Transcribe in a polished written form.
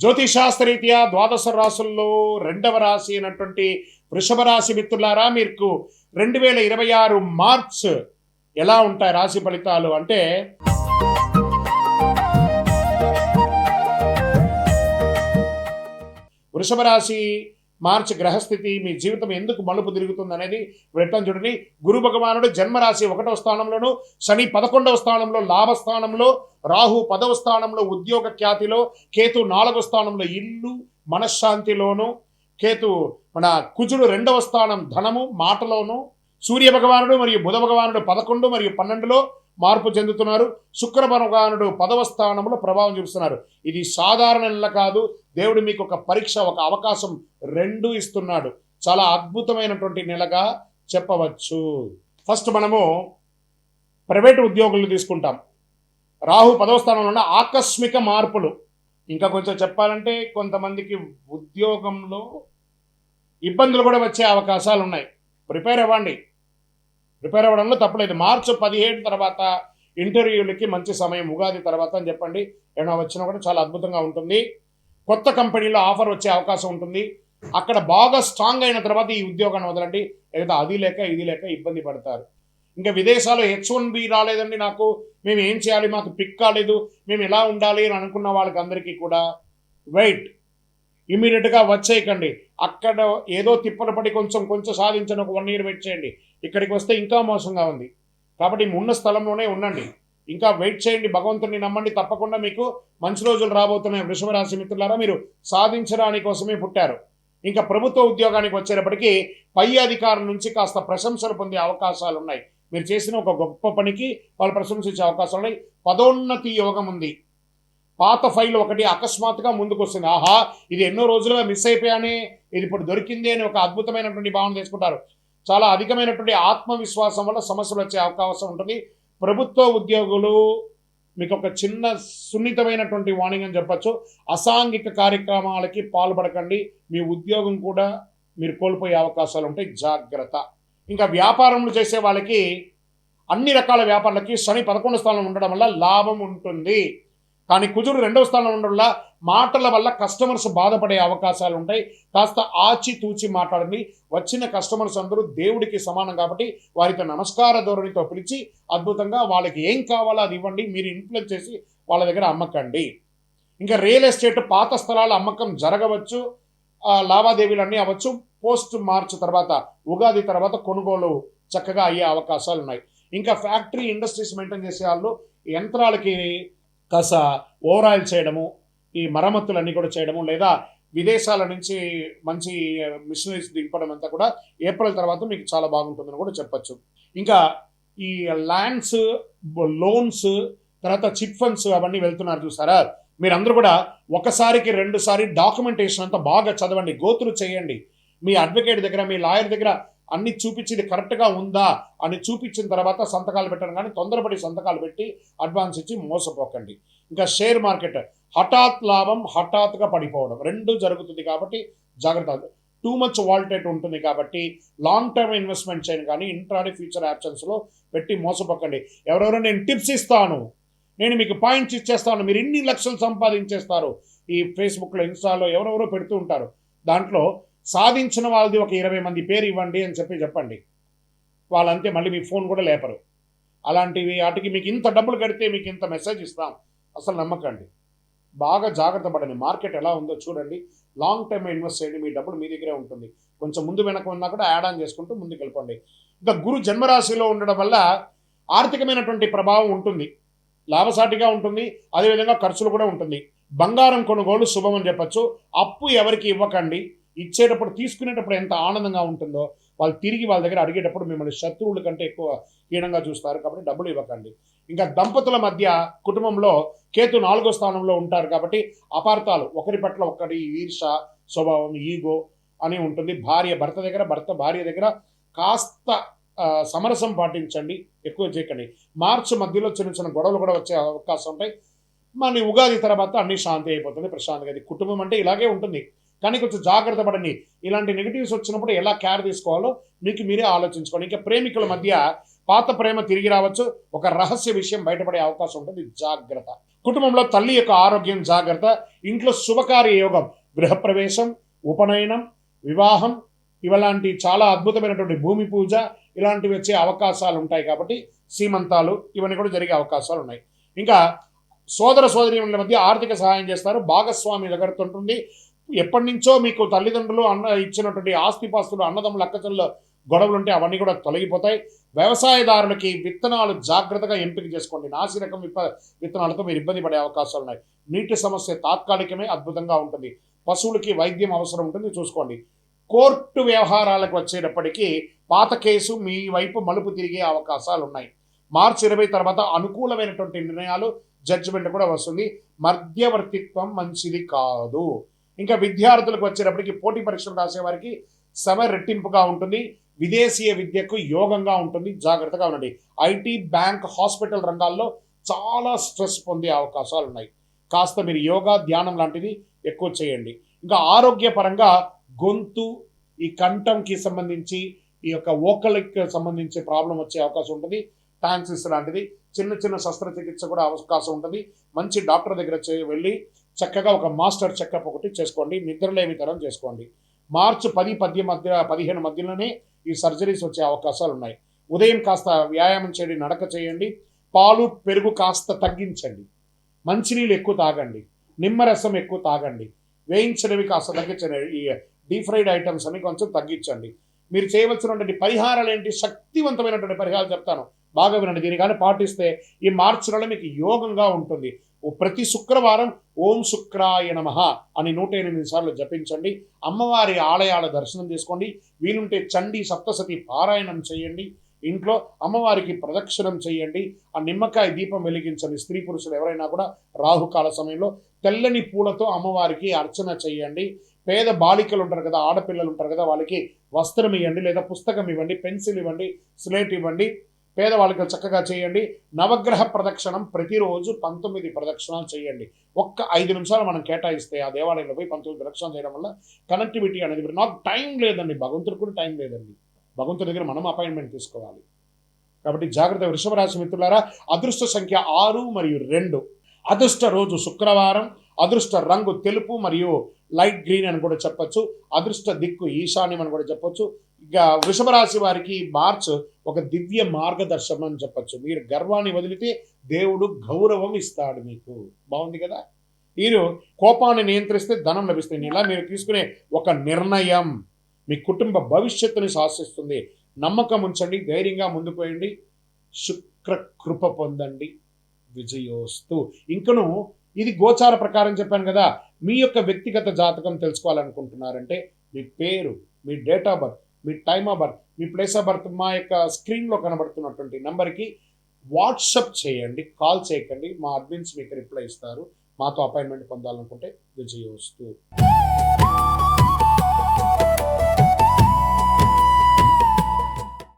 జ్యోతిషాస్త్రరీత్యా ద్వాదశ రాశుల్లో రెండవ రాశి అయినటువంటి వృషభ రాశి మిత్రులారా, మీకు 2026 మార్చ్ ఎలా ఉంటాయి రాశి ఫలితాలు అంటే, వృషభ రాశి మార్చి గ్రహస్థితి మీ జీవితం ఎందుకు మలుపు తిరుగుతుంది అనేది వెళ్తాను చూడండి. గురు భగవానుడు జన్మరాశి 1వ స్థానంలోను, శని 11వ స్థానంలో లాభస్థానంలో, రాహు 10వ స్థానంలో ఉద్యోగ ఖ్యాతిలో, కేతు 4వ స్థానంలో ఇల్లు మనశ్శాంతిలోను, కేతు మన కుజుడు 2వ స్థానం ధనము మాటలోను, సూర్య భగవానుడు మరియు బుధ భగవానుడు 11 మరియు 12లో మార్పు చెందుతున్నారు. శుక్ర భగవానుడు 10వ స్థానంలో ప్రభావం చూపిస్తున్నారు. ఇది సాధారణ నెల కాదు, దేవుడు మీకు ఒక పరీక్ష, ఒక అవకాశం రెండు ఇస్తున్నాడు. చాలా అద్భుతమైనటువంటి నెలగా చెప్పవచ్చు. ఫస్ట్ మనము ప్రైవేట్ ఉద్యోగులు తీసుకుంటాం. రాహు 10వ స్థానంలో ఉన్న ఆకస్మిక మార్పులు. ఇంకా కొంచెం చెప్పాలంటే కొంతమందికి ఉద్యోగంలో ఇబ్బందులు కూడా వచ్చే అవకాశాలు ఉన్నాయి. ప్రిపేర్ అవ్వడంలో తప్పలేదు. మార్చి 17 తర్వాత ఇంటర్వ్యూలకి మంచి సమయం, ఉగాది తర్వాత అని చెప్పండి. ఏమైనా వచ్చినా కూడా చాలా అద్భుతంగా ఉంటుంది. కొత్త కంపెనీలో ఆఫర్ వచ్చే అవకాశం ఉంటుంది. అక్కడ బాగా స్ట్రాంగ్ అయిన తర్వాత ఈ ఉద్యోగాన్ని వదలండి. లేదా అది లేక ఇది లేక ఇబ్బంది పడతారు. ఇంకా విదేశాల్లో H1B రాలేదండి, నాకు మేము ఏం చేయాలి, మాకు పిక్ కాలేదు, మేము ఎలా ఉండాలి అని అనుకున్న వాళ్ళకి అందరికీ కూడా వెయిట్, ఇమీడియట్గా వచ్చేయకండి. అక్కడ ఏదో తిప్పలు పడి కొంచెం సాధించండి. ఒక 1 ఇయర్ వెయిట్ చేయండి. ఇక్కడికి వస్తే ఇంకా మోసంగా ఉంది. కాబట్టి ఉన్న స్థలంలోనే ఉండండి. ఇంకా వెయిట్ చేయండి, భగవంతుడిని నమ్మండి. తప్పకుండా మీకు మంచి రోజులు రాబోతున్నాయి. వృషభ రాశి మిత్రులారా, మీరు సాధించడానికి కోసమే పుట్టారు. ఇంకా ప్రభుత్వ ఉద్యోగానికి వచ్చేటప్పటికి పై అధికారుల నుంచి కాస్త ప్రశంసలు పొందే అవకాశాలు ఉన్నాయి. మీరు చేసిన ఒక గొప్ప పనికి వాళ్ళు ప్రశంసించే అవకాశాలు ఉన్నాయి. పదోన్నతి యోగం ఉంది. పాత ఫైల్ ఒకటి అకస్మాత్తుగా ముందుకు వస్తుంది. ఆహా, ఇది ఎన్నో రోజులుగా మిస్ అయిపోయానే, ఇది ఇప్పుడు దొరికింది అని ఒక అద్భుతమైనటువంటి భావన చేసుకుంటారు. చాలా అధికమైనటువంటి ఆత్మవిశ్వాసం వల్ల సమస్యలు వచ్చే అవకాశం ఉంటుంది. ప్రభుత్వ ఉద్యోగులు మీకు ఒక చిన్న సున్నితమైనటువంటి వార్నింగ్ అని చెప్పచ్చు. అసాంఘిక కార్యక్రమాలకి పాల్పడకండి. మీ ఉద్యోగం కూడా మీరు కోల్పోయే అవకాశాలు ఉంటాయి, జాగ్రత్త. ఇంకా వ్యాపారములు చేసే వాళ్ళకి, అన్ని రకాల వ్యాపారాలకి శని 11వ స్థానంలో ఉండడం వల్ల లాభం ఉంటుంది. కానీ కుజుడు 2వ స్థానంలో ఉండడం వల్ల మాటల వల్ల కస్టమర్స్ బాధపడే అవకాశాలు ఉంటాయి. కాస్త ఆచితూచి మాట్లాడండి. వచ్చిన కస్టమర్స్ అందరూ దేవుడికి సమానం కాబట్టి వారితో నమస్కార ధోరణితో పిలిచి అద్భుతంగా వాళ్ళకి ఏం కావాలో అది ఇవ్వండి. మీరు ఇన్ఫ్లుయెన్స్ చేసి వాళ్ళ దగ్గర అమ్మకండి. ఇంకా రియల్ ఎస్టేట్ పాత స్థలాల అమ్మకం జరగవచ్చు, లావాదేవీలన్నీ అవ్వచ్చు. పోస్ట్ మార్చ్ తర్వాత, ఉగాది తర్వాత కొనుగోలు చక్కగా అయ్యే అవకాశాలు ఉన్నాయి. ఇంకా ఫ్యాక్టరీ ఇండస్ట్రీస్ మెయింటైన్ చేసే వాళ్ళు యంత్రాలకి కాస్త ఓవరాయిల్ చేయడము, ఈ మరమ్మతులన్నీ కూడా చేయడము, లేదా విదేశాల నుంచి మంచి మిషనరీస్ దింపడం అంతా కూడా ఏప్రిల్ తర్వాత మీకు చాలా బాగుంటుందని కూడా చెప్పచ్చు. ఇంకా ఈ ల్యాండ్స్, లోన్స్, తర్వాత చిట్ ఫండ్స్ అవన్నీ వెళ్తున్నారు చూసారా, మీరందరూ కూడా ఒకసారికి 2 సారి డాక్యుమెంటేషన్ అంతా బాగా చదవండి, గోతులు చేయండి. మీ అడ్వకేట్ దగ్గర, మీ లాయర్ దగ్గర అన్ని చూపించి కరెక్ట్గా ఉందా అని చూపించిన తర్వాత సంతకాలు పెట్టడం. కానీ తొందరపడి సంతకాలు పెట్టి అడ్వాన్స్ ఇచ్చి మోసపోకండి. ఇంకా షేర్ మార్కెట్ హఠాత్ లాభం, హఠాత్తుగా పడిపోవడం రెండు జరుగుతుంది కాబట్టి జాగ్రత్త. టూ మచ్ వాల్టేట్ ఉంటుంది కాబట్టి లాంగ్ టర్మ్ ఇన్వెస్ట్మెంట్ చేయండి. కానీ ఇంట్రాడే ఫ్యూచర్ ఆప్షన్స్లో పెట్టి మోసపోకండి. ఎవరెవరో నేను టిప్స్ ఇస్తాను, నేను మీకు పాయింట్స్ ఇచ్చేస్తాను, మీరు ఇన్ని లక్షలు సంపాదించేస్తారు, ఈ ఫేస్బుక్లో ఇన్స్టాలో ఎవరెవరో పెడుతూ ఉంటారు. దాంట్లో సాధించిన వాళ్ళది ఒక 20 మంది పేరు ఇవ్వండి అని చెప్పండి. వాళ్ళంతే, మళ్ళీ మీ ఫోన్ కూడా లేపరు. అలాంటివి వాటికి మీకు ఇంత డబ్బులు కడితే మీకు ఇంత మెసేజ్ ఇస్తాం, అసలు నమ్మకండి. బాగా జాగ్రత్త పడండి. మార్కెట్ ఎలా ఉందో చూడండి. లాంగ్ టర్మ్ ఇన్వెస్ట్ చేయండి. మీ డబ్బులు మీ దగ్గరే ఉంటుంది. కొంచెం ముందు వెనక ఉన్నా కూడా యాడ్ ఆన్ చేసుకుంటూ ముందుకు వెళ్ళిపోండి. ఇంకా గురు జన్మరాశిలో ఉండడం వల్ల ఆర్థికమైనటువంటి ప్రభావం ఉంటుంది, లాభసాటిగా ఉంటుంది. అదేవిధంగా ఖర్చులు కూడా ఉంటుంది. బంగారం కొనుగోలు శుభం అని చెప్పచ్చు. అప్పు ఎవరికి ఇవ్వకండి. ఇచ్చేటప్పుడు, తీసుకునేటప్పుడు ఎంత ఆనందంగా ఉంటుందో, వాళ్ళు తిరిగి వాళ్ళ దగ్గర అడిగేటప్పుడు మిమ్మల్ని శత్రువుల కంటే ఎక్కువ హీనంగా చూస్తారు. కాబట్టి డబ్బులు ఇవ్వకండి. ఇంకా దంపతుల మధ్య కుటుంబంలో కేతు 4వ స్థానంలో ఉంటారు కాబట్టి అపార్థాలు, ఒకరి పట్ల ఒకరి ఈర్ష స్వభావం, ఈగో అని ఉంటుంది. భర్త దగ్గర, భర్త భార్య దగ్గర కాస్త సమరసం పాటించండి, ఎక్కువ చేయకండి. మార్చి మధ్యలో చిన్న గొడవలు కూడా వచ్చే అవకాశం ఉంటాయి. మళ్ళీ ఉగాది తర్వాత అన్ని శాంతి అయిపోతుంది, ప్రశాంతంగా. అది కుటుంబం అంటే ఇలాగే ఉంటుంది. కానీ కొంచెం జాగ్రత్త పడండి. ఇలాంటి నెగిటివ్స్ వచ్చినప్పుడు ఎలా కేర్ తీసుకోవాలో మీకు మీరే ఆలోచించుకోండి. ఇంకా ప్రేమికుల మధ్య పాత ప్రేమ తిరిగి రావచ్చు. ఒక రహస్య విషయం బయటపడే అవకాశం ఉంటుంది, జాగ్రత్త. కుటుంబంలో తల్లి యొక్క ఆరోగ్యం జాగ్రత్త. ఇంట్లో శుభకార్య యోగం, గృహప్రవేశం, ఉపనయనం, వివాహం, ఇలాంటి చాలా అద్భుతమైనటువంటి భూమి పూజ ఇలాంటివి వచ్చే అవకాశాలు ఉంటాయి. కాబట్టి సీమంతాలు ఇవన్నీ కూడా జరిగే అవకాశాలు ఉన్నాయి. ఇంకా సోదర సోదరీల మధ్య ఆర్థిక సహాయం చేస్తారు. భాగస్వామి దగ్గరతో ఉంటుంది. ఎప్పటి నుంచో మీకు తల్లిదండ్రులు ఇచ్చినటువంటి ఆస్తిపాస్తులు, అన్నదమ్ములు, అక్కచెల్ల గొడవలు ఉంటే అవన్నీ కూడా తొలగిపోతాయి. వ్యవసాయదారులకి విత్తనాలు జాగ్రత్తగా ఎంపిక చేసుకోండి. నాసి రకం విత్తనాలతో మీరు ఇబ్బంది పడే అవకాశాలు ఉన్నాయి. నీటి సమస్య తాత్కాలికమే, అద్భుతంగా ఉంటుంది. పశువులకి వైద్యం అవసరం ఉంటుంది, చూసుకోండి. కోర్టు వ్యవహారాలకు వచ్చేటప్పటికీ పాత కేసు మీ వైపు మలుపు తిరిగే అవకాశాలు ఉన్నాయి. మార్చి 20 తర్వాత అనుకూలమైనటువంటి నిర్ణయాలు, జడ్జిమెంట్ కూడా వస్తుంది. మధ్యవర్తిత్వం మంచిది కాదు. ఇంకా విద్యార్థులకు వచ్చేటప్పటికి పోటీ పరీక్షలు రాసేవారికి శ్రమ రెట్టింపుగా ఉంటుంది. విదేశీయ విద్యకు యోగంగా ఉంటుంది, జాగ్రత్తగా ఉండండి. ఐటీ, బ్యాంక్, హాస్పిటల్ రంగాల్లో చాలా స్ట్రెస్ పొందే అవకాశాలు ఉన్నాయి. కాస్త మీరు యోగా, ధ్యానం లాంటివి ఎక్కువ చేయండి. ఇంకా ఆరోగ్యపరంగా గొంతు, ఈ కంఠంకి సంబంధించి, ఈ యొక్క వోకల్కి సంబంధించి ప్రాబ్లం వచ్చే అవకాశం ఉంటుంది. టాన్సిస్ లాంటిది, చిన్న చిన్న శస్త్రచికిత్స కూడా అవకాశం ఉంటుంది. మంచి డాక్టర్ దగ్గర వెళ్ళి చక్కగా ఒక మాస్టర్ చెకప్ ఒకటి చేసుకోండి. నిద్రలేమితనం చేసుకోండి. మార్చి 10-15 మధ్యలోనే ఈ సర్జరీస్ వచ్చే అవకాశాలు ఉన్నాయి. ఉదయం కాస్త వ్యాయామం చేయండి, నడక చేయండి. పాలు, పెరుగు కాస్త తగ్గించండి. మంచినీళ్ళు ఎక్కువ తాగండి. నిమ్మరసం ఎక్కువ తాగండి. వేయించినవి కాస్త తగ్గించండి. ఈ డీప్ ఫ్రైడ్ ఐటమ్స్ అని కొంచెం తగ్గించండి. మీరు చేయవలసినటువంటి పరిహారాలు ఏంటి? శక్తివంతమైనటువంటి పరిహారాలు చెప్తాను, బాగా వినండి. దీని కానీ పాటిస్తే ఈ మార్చి నెల మీకు యోగంగా ఉంటుంది. ప్రతి శుక్రవారం ఓం శుక్రాయ నమః అని 108 సార్లు జపించండి. అమ్మవారి ఆలయాల దర్శనం చేసుకోండి. వీలుంటే చండీ సప్తసతి పారాయణం చేయండి. ఇంట్లో అమ్మవారికి ప్రదక్షిణం చేయండి. ఆ నిమ్మకాయ దీపం వెలిగించండి. స్త్రీ పురుషులు ఎవరైనా కూడా రాహుకాల సమయంలో తెల్లని పూలతో అమ్మవారికి అర్చన చేయండి. పేద బాలికలు ఉంటారు కదా, ఆడపిల్లలు ఉంటారు కదా, వాళ్ళకి వస్త్రం ఇవ్వండి, లేదా పుస్తకం ఇవ్వండి, పెన్సిల్ ఇవ్వండి, స్లేట్ ఇవ్వండి. పేదవాళ్ళకి చక్కగా చేయండి. నవగ్రహ ప్రదక్షిణం ప్రతిరోజు 19 ప్రదక్షిణాలు చేయండి. ఒక్క 5 నిమిషాలు మనం కేటాయిస్తే ఆ దేవాలయంలో పోయి 19 ప్రదక్షిణాలు చేయడం వల్ల కనెక్టివిటీ అనేది, నాకు టైం లేదండి, భగవంతుడికి కూడా టైం లేదండి. భగవంతుడి దగ్గర మనం అపాయింట్మెంట్ తీసుకోవాలి. కాబట్టి జాగ్రత్త. వృషభ రాశి మిత్రులారా, అదృష్ట సంఖ్య 6 మరియు 2. అదృష్ట రోజు శుక్రవారం. అదృష్ట రంగు తెలుపు మరియు లైట్ గ్రీన్ అని కూడా చెప్పొచ్చు. అదృష్ట దిక్కు ఈశాన్యం అని కూడా చెప్పొచ్చు. ఇక వృషభ రాశి వారికి మార్చ్ ఒక దివ్య మార్గదర్శనం అని చెప్పొచ్చు. మీరు గర్వాన్ని వదిలితే దేవుడు గౌరవం ఇస్తాడు మీకు. బాగుంది కదా. మీరు కోపాన్ని నియంత్రిస్తే ధనం లభిస్తుంది. ఇలా మీరు తీసుకునే ఒక నిర్ణయం మీ కుటుంబ భవిష్యత్తుని శాసిస్తుంది. నమ్మకం ఉంచండి, ధైర్యంగా ముందుకు పోయండి. శుక్ర కృప పొందండి. విజయోస్తు. ఇంకను ఇది గోచార ప్రకారం చెప్పాను కదా. మీ యొక్క వ్యక్తిగత జాతకం తెలుసుకోవాలనుకుంటున్నారంటే మీ పేరు, మీ డేట్ ఆఫ్ బర్త్, మీ టైమ్ ఆఫ్ బర్త్, మీ ప్లేస్ ఆఫ్ బర్త్ మా యొక్క స్క్రీన్లో కనబడుతున్నటువంటి నెంబర్కి వాట్సప్ చేయండి, కాల్ చేయకండి. మా అడ్మిన్స్ మీకు రిప్లై ఇస్తారు. మాతో అపాయింట్మెంట్ పొందాలనుకుంటే విజయోస్తు.